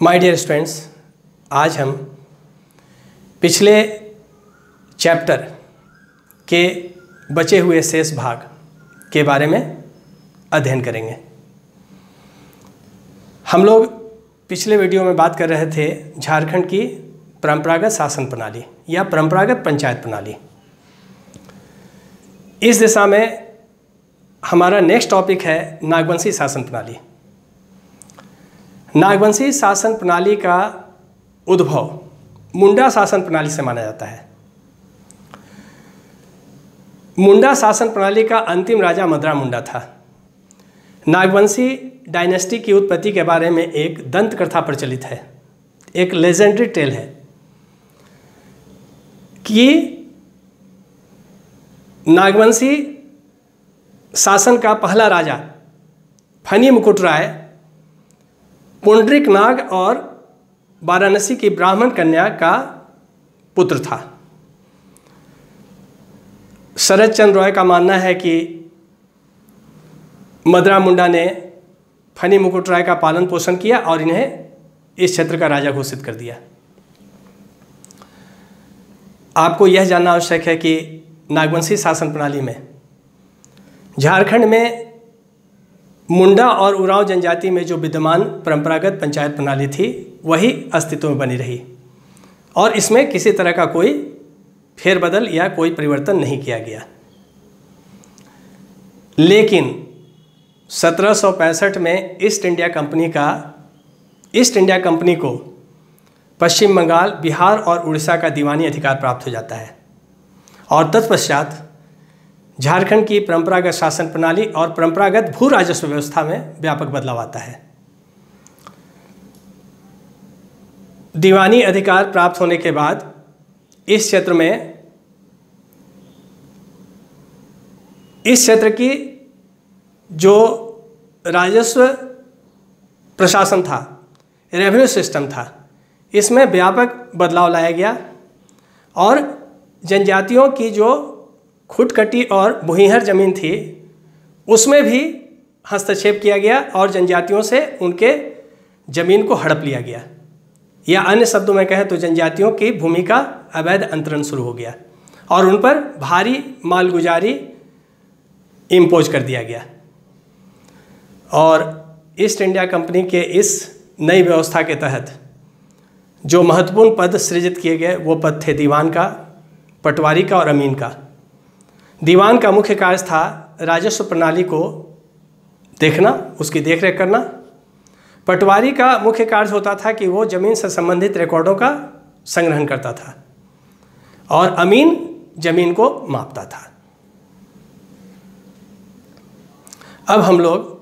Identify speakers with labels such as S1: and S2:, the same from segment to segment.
S1: My dear students, आज हम पिछले चैप्टर के बचे हुए शेष भाग के बारे में अध्ययन करेंगे। हम लोग पिछले वीडियो में बात कर रहे थे झारखंड की परंपरागत शासन प्रणाली या परंपरागत पंचायत प्रणाली। इस दिशा में हमारा नेक्स्ट टॉपिक है नागवंशी शासन प्रणाली। नागवंशी शासन प्रणाली का उद्भव मुंडा शासन प्रणाली से माना जाता है। मुंडा शासन प्रणाली का अंतिम राजा मदरा मुंडा था। नागवंशी डायनेस्टी की उत्पत्ति के बारे में एक दंत कथा प्रचलित है, एक लेजेंडरी टेल है कि नागवंशी शासन का पहला राजा फनी मुकुट राय पुंडरीक नाग और वाराणसी की ब्राह्मण कन्या का पुत्र था। शरद चंद्र रॉय का मानना है कि मदरा मुंडा ने फनी मुकुट राय का पालन पोषण किया और इन्हें इस क्षेत्र का राजा घोषित कर दिया। आपको यह जानना आवश्यक है कि नागवंशी शासन प्रणाली में झारखंड में मुंडा और उरांव जनजाति में जो विद्यमान परंपरागत पंचायत प्रणाली थी वही अस्तित्व में बनी रही और इसमें किसी तरह का कोई फेरबदल या कोई परिवर्तन नहीं किया गया। लेकिन 1765 में ईस्ट इंडिया कंपनी को पश्चिम बंगाल, बिहार और उड़ीसा का दीवानी अधिकार प्राप्त हो जाता है और तत्पश्चात झारखंड की परंपरागत शासन प्रणाली और परंपरागत भू राजस्व व्यवस्था में व्यापक बदलाव आता है। दीवानी अधिकार प्राप्त होने के बाद इस क्षेत्र की जो राजस्व प्रशासन था, रेवेन्यू सिस्टम था, इसमें व्यापक बदलाव लाया गया और जनजातियों की जो खुटकटी और भूइहर जमीन थी उसमें भी हस्तक्षेप किया गया और जनजातियों से उनके जमीन को हड़प लिया गया, या अन्य शब्दों में कहें तो जनजातियों की भूमि का अवैध अंतरण शुरू हो गया और उन पर भारी मालगुजारी इम्पोज कर दिया गया। और ईस्ट इंडिया कंपनी के इस नई व्यवस्था के तहत जो महत्वपूर्ण पद सृजित किए गए वो पद थे दीवान का, पटवारी का और अमीन का। दीवान का मुख्य कार्य था राजस्व प्रणाली को देखना, उसकी देखरेख करना। पटवारी का मुख्य कार्य होता था कि वो जमीन से संबंधित रिकॉर्डों का संग्रहण करता था और अमीन जमीन को मापता था। अब हम लोग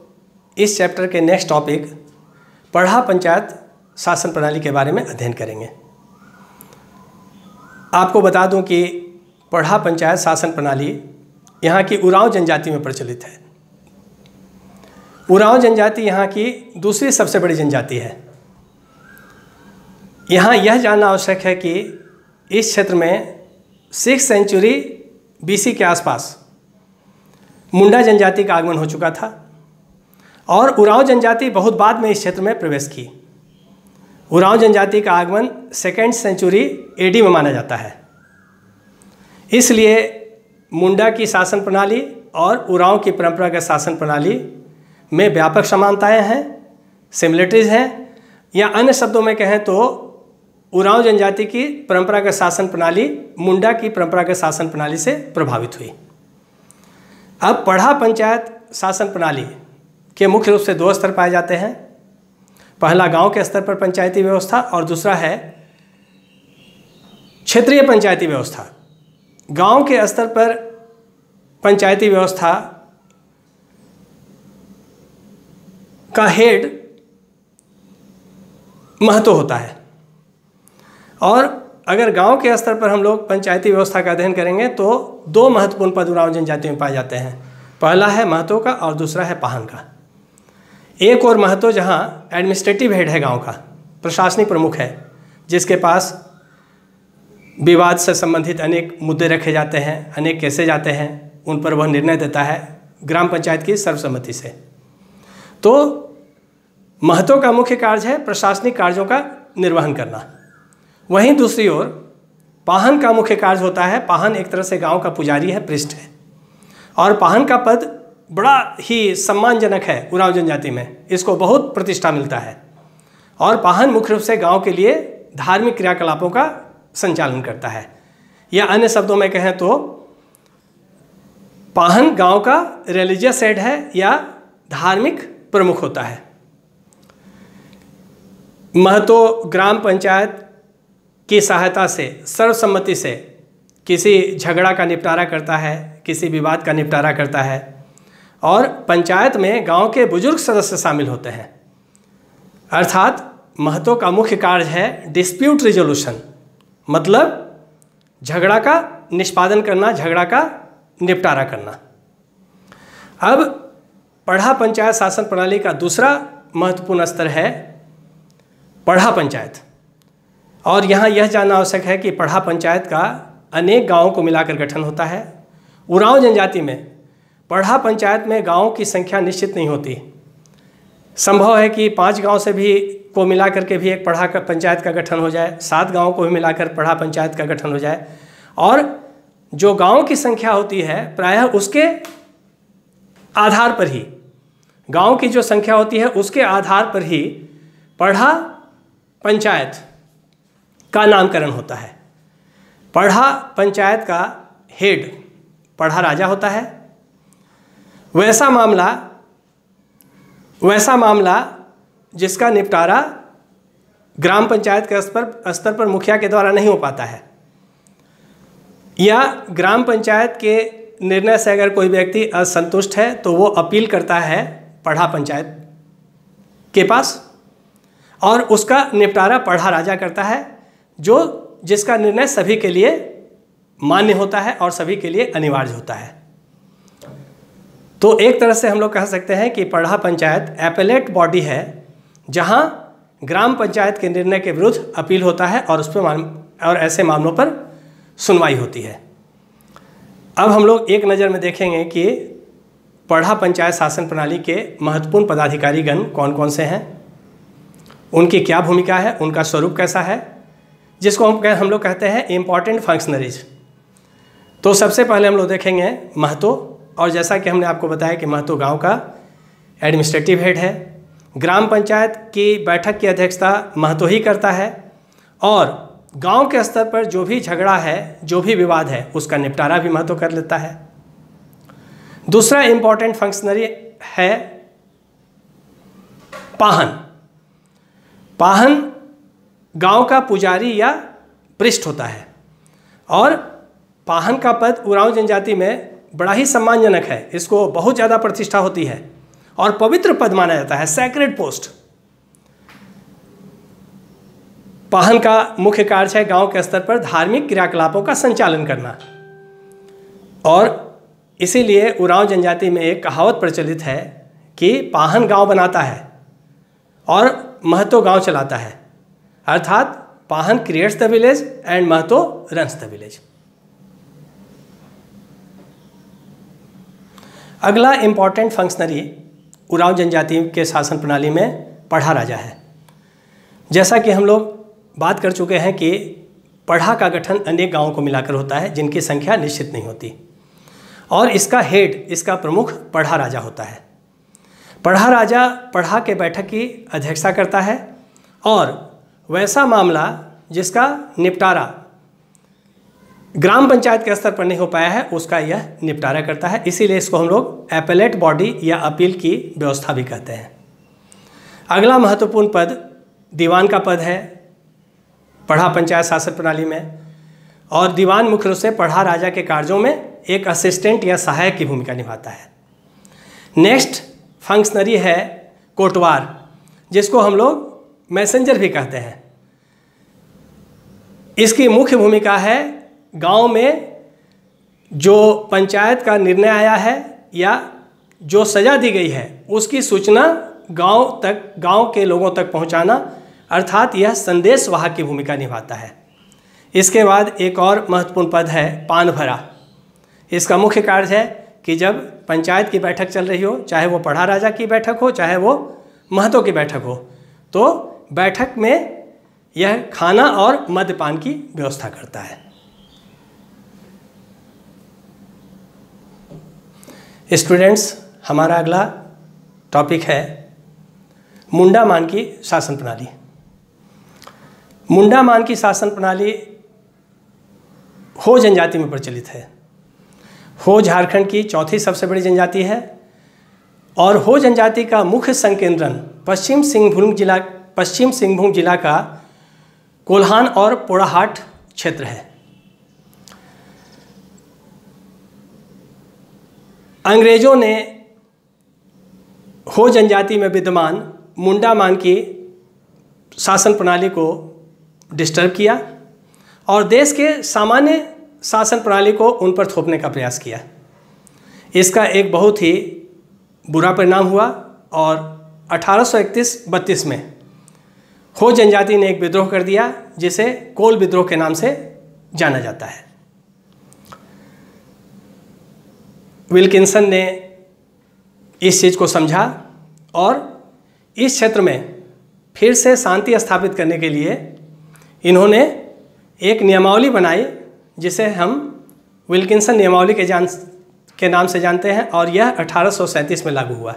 S1: इस चैप्टर के नेक्स्ट टॉपिक पढ़ा पंचायत शासन प्रणाली के बारे में अध्ययन करेंगे। आपको बता दूं कि पढ़ा पंचायत शासन प्रणाली यहाँ की उरांव जनजाति में प्रचलित है। उरांव जनजाति यहाँ की दूसरी सबसे बड़ी जनजाति है। यहाँ यह जानना आवश्यक है कि इस क्षेत्र में 6th सेंचुरी BC के आसपास मुंडा जनजाति का आगमन हो चुका था और उरांव जनजाति बहुत बाद में इस क्षेत्र में प्रवेश की। उरांव जनजाति का आगमन 2nd सेंचुरी AD में माना जाता है। इसलिए मुंडा की शासन प्रणाली और उरांव की परंपरागत शासन प्रणाली में व्यापक समानताएं हैं, सिमिलरिटीज़ हैं, या अन्य शब्दों में कहें तो उरांव जनजाति की परंपरागत शासन प्रणाली मुंडा की परंपरागत शासन प्रणाली से प्रभावित हुई। अब पढ़ा पंचायत शासन प्रणाली के मुख्य रूप से 2 स्तर पाए जाते हैं। पहला गांव के स्तर पर पंचायती व्यवस्था और दूसरा है क्षेत्रीय पंचायती व्यवस्था। गांव के स्तर पर पंचायती व्यवस्था का हेड महत्व होता है और अगर गांव के स्तर पर हम लोग पंचायती व्यवस्था का अध्ययन करेंगे तो 2 महत्वपूर्ण पद उरांव जनजाति में पाए जाते हैं। पहला है महतो का और दूसरा है पाहन का। एक और महतो जहां एडमिनिस्ट्रेटिव हेड है, गांव का प्रशासनिक प्रमुख है, जिसके पास विवाद से संबंधित अनेक मुद्दे रखे जाते हैं, अनेक केसेज जाते हैं, उन पर वह निर्णय देता है ग्राम पंचायत की सर्वसम्मति से। तो महतों का मुख्य कार्य है प्रशासनिक कार्यों का निर्वहन करना। वहीं दूसरी ओर पाहन का मुख्य कार्य होता है, पाहन एक तरह से गांव का पुजारी है, पृष्ठ है, और पाहन का पद बड़ा ही सम्मानजनक है उरांव जनजाति में, इसको बहुत प्रतिष्ठा मिलता है। और पाहन मुख्य रूप से गांव के लिए धार्मिक क्रियाकलापों का संचालन करता है, या अन्य शब्दों में कहें तो पाहन गांव का रिलीजियस हेड है या धार्मिक प्रमुख होता है। महतो ग्राम पंचायत की सहायता से सर्वसम्मति से किसी झगड़ा का निपटारा करता है, किसी विवाद का निपटारा करता है, और पंचायत में गांव के बुजुर्ग सदस्य शामिल होते हैं। अर्थात महतो का मुख्य कार्य है डिस्प्यूट रिजोल्यूशन, मतलब झगड़ा का निष्पादन करना, झगड़ा का निपटारा करना। अब पढ़ा पंचायत शासन प्रणाली का दूसरा महत्वपूर्ण स्तर है पढ़ा पंचायत, और यहाँ यह जानना आवश्यक है कि पढ़ा पंचायत का अनेक गांवों को मिलाकर गठन होता है। उरांव जनजाति में पढ़ा पंचायत में गांवों की संख्या निश्चित नहीं होती। संभव है कि 5 गांव से भी को मिलाकर के भी एक पढ़ा पंचायत का गठन हो जाए, 7 गांवों को भी मिलाकर पढ़ा पंचायत का गठन हो जाए, और जो गांवों की संख्या होती है प्रायः उसके आधार पर ही, गांव की जो संख्या होती है उसके आधार पर ही पढ़ा पंचायत का नामकरण होता है। पढ़ा पंचायत का हेड पढ़ा राजा होता है। वैसा मामला जिसका निपटारा ग्राम पंचायत के स्तर पर मुखिया के द्वारा नहीं हो पाता है, या ग्राम पंचायत के निर्णय से अगर कोई व्यक्ति असंतुष्ट है तो वो अपील करता है पढ़ा पंचायत के पास, और उसका निपटारा पढ़ा राजा करता है, जिसका निर्णय सभी के लिए मान्य होता है और सभी के लिए अनिवार्य होता है। तो एक तरह से हम लोग कह सकते हैं कि पढ़ा पंचायत एपेलेट बॉडी है, जहां ग्राम पंचायत के निर्णय के विरुद्ध अपील होता है और उस पर और ऐसे मामलों पर सुनवाई होती है। अब हम लोग एक नज़र में देखेंगे कि पढ़ा पंचायत शासन प्रणाली के महत्वपूर्ण पदाधिकारीगण कौन कौन से हैं, उनकी क्या भूमिका है, उनका स्वरूप कैसा है, जिसको हम लोग कहते हैं इम्पॉर्टेंट फंक्शनरीज। तो सबसे पहले हम लोग देखेंगे महतो, और जैसा कि हमने आपको बताया कि महतो गांव का एडमिनिस्ट्रेटिव हेड है। ग्राम पंचायत की बैठक की अध्यक्षता महतो ही करता है, और गांव के स्तर पर जो भी झगड़ा है, जो भी विवाद है, उसका निपटारा भी महतो कर लेता है। दूसरा इम्पॉर्टेंट फंक्शनरी है पाहन। पाहन गांव का पुजारी या पृष्ठ होता है, और पाहन का पद उरांव जनजाति में बड़ा ही सम्मानजनक है, इसको बहुत ज़्यादा प्रतिष्ठा होती है और पवित्र पद माना जाता है, सैक्रेड पोस्ट। पाहन का मुख्य कार्य है गांव के स्तर पर धार्मिक क्रियाकलापों का संचालन करना, और इसीलिए उरांव जनजाति में एक कहावत प्रचलित है कि पाहन गांव बनाता है और महतो गांव चलाता है। अर्थात Pahan creates the village and Mahto runs the village. अगला इम्पॉर्टेंट फंक्शनरी उरांव जनजाति के शासन प्रणाली में पढ़ा राजा है। जैसा कि हम लोग बात कर चुके हैं कि पढ़ा का गठन अनेक गांवों को मिलाकर होता है, जिनकी संख्या निश्चित नहीं होती, और इसका हेड, इसका प्रमुख पढ़ा राजा होता है। पढ़ा राजा पढ़ा के बैठक की अध्यक्षता करता है, और वैसा मामला जिसका निपटारा ग्राम पंचायत के स्तर पर नहीं हो पाया है, उसका यह निपटारा करता है। इसीलिए इसको हम लोग एपेलेट बॉडी या अपील की व्यवस्था भी कहते हैं। अगला महत्वपूर्ण पद दीवान का पद है पढ़ा पंचायत शासन प्रणाली में, और दीवान मुख्य रूप से पढ़ा राजा के कार्यों में एक असिस्टेंट या सहायक की भूमिका निभाता है। नेक्स्ट फंक्शनरी है कोटवार, जिसको हम लोग मैसेंजर भी कहते हैं। इसकी मुख्य भूमिका है गांव में जो पंचायत का निर्णय आया है या जो सज़ा दी गई है, उसकी सूचना गांव के लोगों तक पहुंचाना, अर्थात यह संदेश वाहक की भूमिका निभाता है। इसके बाद एक और महत्वपूर्ण पद है पान भरा। इसका मुख्य कार्य है कि जब पंचायत की बैठक चल रही हो, चाहे वो पढ़ा राजा की बैठक हो, चाहे वो महतों की बैठक हो, तो बैठक में यह खाना और मद्यपान की व्यवस्था करता है। स्टूडेंट्स, हमारा अगला टॉपिक है मुंडा मान की शासन प्रणाली। मुंडा मान की शासन प्रणाली हो जनजाति में प्रचलित है। हो झारखंड की चौथी सबसे बड़ी जनजाति है और हो जनजाति का मुख्य संकेंद्रण पश्चिम सिंहभूम जिला का कोल्हान और पोड़ाहाट क्षेत्र है। अंग्रेजों ने हो जनजाति में विद्यमान मुंडा मान की शासन प्रणाली को डिस्टर्ब किया और देश के सामान्य शासन प्रणाली को उन पर थोपने का प्रयास किया। इसका एक बहुत ही बुरा परिणाम हुआ और 1831-32 में हो जनजाति ने एक विद्रोह कर दिया, जिसे कोल विद्रोह के नाम से जाना जाता है। विल्किंसन ने इस चीज़ को समझा और इस क्षेत्र में फिर से शांति स्थापित करने के लिए इन्होंने एक नियमावली बनाई, जिसे हम विल्किंसन नियमावली के नाम से जानते हैं, और यह 1837 में लागू हुआ।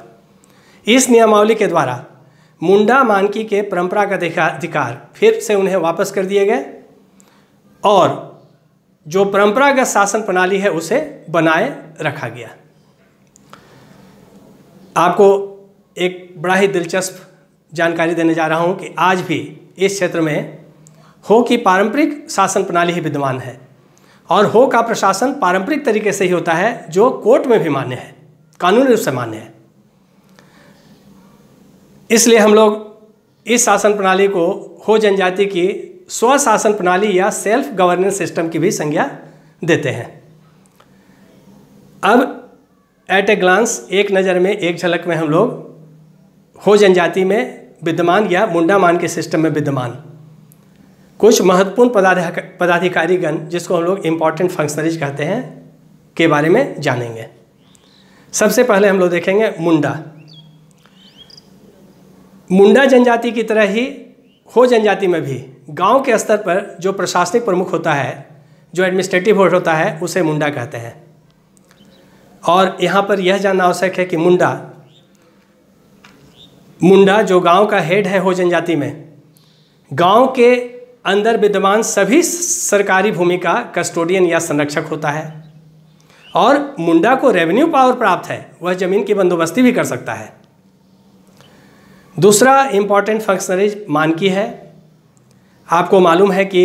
S1: इस नियमावली के द्वारा मुंडा मानकी के परंपरागत अधिकार फिर से उन्हें वापस कर दिए गए और जो परंपरागत शासन प्रणाली है उसे बनाए रखा गया। आपको एक बड़ा ही दिलचस्प जानकारी देने जा रहा हूं कि आज भी इस क्षेत्र में हो की पारंपरिक शासन प्रणाली ही विद्यमान है और हो का प्रशासन पारंपरिक तरीके से ही होता है, जो कोर्ट में भी मान्य है, कानूनी रूप से मान्य है। इसलिए हम लोग इस शासन प्रणाली को हो जनजाति की स्वशासन प्रणाली या सेल्फ गवर्नेंस सिस्टम की भी संज्ञा देते हैं। अब एट ए ग्लांस, एक नज़र में, एक झलक में हम लोग हो जनजाति में विद्यमान या मुंडा मान के सिस्टम में विद्यमान कुछ महत्वपूर्ण पदाधिकारीगण, जिसको हम लोग इम्पॉर्टेंट फंक्शनरीज कहते हैं, के बारे में जानेंगे। सबसे पहले हम लोग देखेंगे मुंडा जनजाति की तरह ही हो जनजाति में भी गांव के स्तर पर जो प्रशासनिक प्रमुख होता है, जो एडमिनिस्ट्रेटिव हेड होता है, उसे मुंडा कहते हैं। और यहाँ पर यह जानना आवश्यक है कि मुंडा जो गांव का हेड है हो जनजाति में, गांव के अंदर विद्यमान सभी सरकारी भूमि का कस्टोडियन या संरक्षक होता है और मुंडा को रेवेन्यू पावर प्राप्त है, वह जमीन की बंदोबस्ती भी कर सकता है। दूसरा इम्पॉर्टेंट फंक्शनरीज मानकी है। आपको मालूम है कि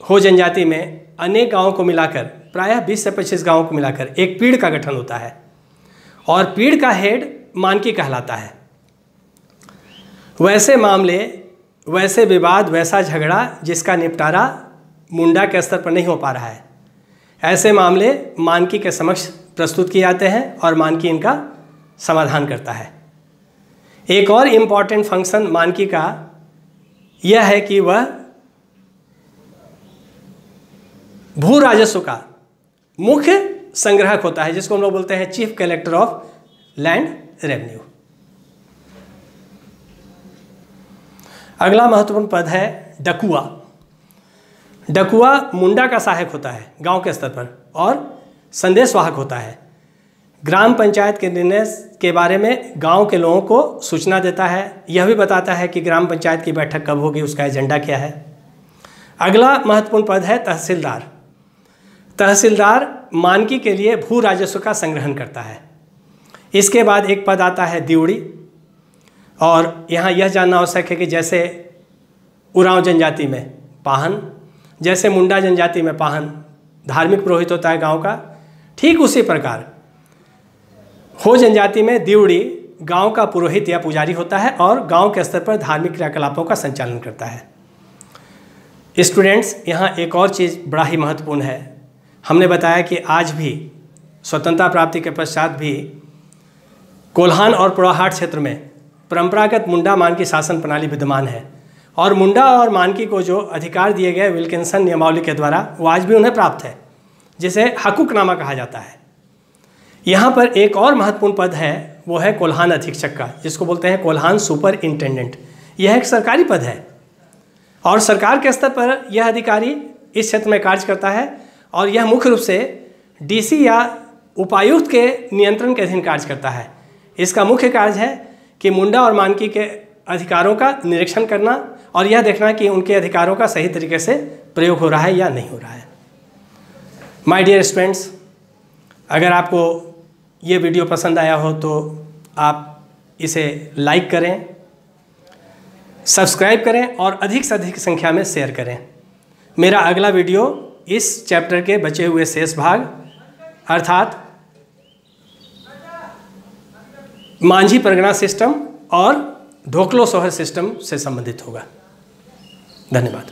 S1: हो जनजाति में अनेक गांवों को मिलाकर, प्रायः 20 से 25 गांवों को मिलाकर एक पीढ़ का गठन होता है और पीढ़ का हेड मानकी कहलाता है। वैसे मामले, वैसे विवाद, वैसा झगड़ा जिसका निपटारा मुंडा के स्तर पर नहीं हो पा रहा है, ऐसे मामले मानकी के समक्ष प्रस्तुत किए जाते हैं और मानकी इनका समाधान करता है। एक और इम्पॉर्टेंट फंक्शन मानकी का यह है कि वह भू राजस्व का मुख्य संग्राहक होता है, जिसको हम लोग बोलते हैं chief collector of land revenue. अगला महत्वपूर्ण पद है डकुआ। डकुआ मुंडा का सहायक होता है गांव के स्तर पर और संदेशवाहक होता है। ग्राम पंचायत के निर्णय के बारे में गांव के लोगों को सूचना देता है, यह भी बताता है कि ग्राम पंचायत की बैठक कब होगी, उसका एजेंडा क्या है। अगला महत्वपूर्ण पद है तहसीलदार। तहसीलदार मानकी के लिए भू राजस्व का संग्रहण करता है। इसके बाद एक पद आता है दिवड़ी, और यहाँ यह जानना आवश्यक है कि जैसे उरांव जनजाति में पाहन, जैसे मुंडा जनजाति में पाहन धार्मिक पुरोहित होता है गांव का, ठीक उसी प्रकार हो जनजाति में दिवड़ी गांव का पुरोहित या पुजारी होता है और गांव के स्तर पर धार्मिक क्रियाकलापों का संचालन करता है। स्टूडेंट्स, यहाँ एक और चीज़ बड़ा ही महत्वपूर्ण है। हमने बताया कि आज भी स्वतंत्रता प्राप्ति के पश्चात भी कोल्हान और पोड़ाहाट क्षेत्र में परंपरागत मुंडा मान की शासन प्रणाली विद्यमान है और मुंडा और मानकी को जो अधिकार दिए गए विल्किंसन नियमावली के द्वारा, वो आज भी उन्हें प्राप्त है, जिसे हकूकनामा कहा जाता है। यहाँ पर एक और महत्वपूर्ण पद है, वो है कोल्हान अधीक्षक का, जिसको बोलते हैं कोल्हान सुपर इंटेंडेंट। यह एक सरकारी पद है और सरकार के स्तर पर यह अधिकारी इस क्षेत्र में कार्य करता है और यह मुख्य रूप से डीसी या उपायुक्त के नियंत्रण के अधीन कार्य करता है। इसका मुख्य कार्य है कि मुंडा और मानकी के अधिकारों का निरीक्षण करना और यह देखना कि उनके अधिकारों का सही तरीके से प्रयोग हो रहा है या नहीं हो रहा है। माय डियर स्टूडेंट्स, अगर आपको ये वीडियो पसंद आया हो तो आप इसे लाइक करें, सब्सक्राइब करें और अधिक से अधिक संख्या में शेयर करें। मेरा अगला वीडियो इस चैप्टर के बचे हुए शेष भाग अर्थात मांझी परगना सिस्टम और ढोकलो सोहर सिस्टम से संबंधित होगा। धन्यवाद।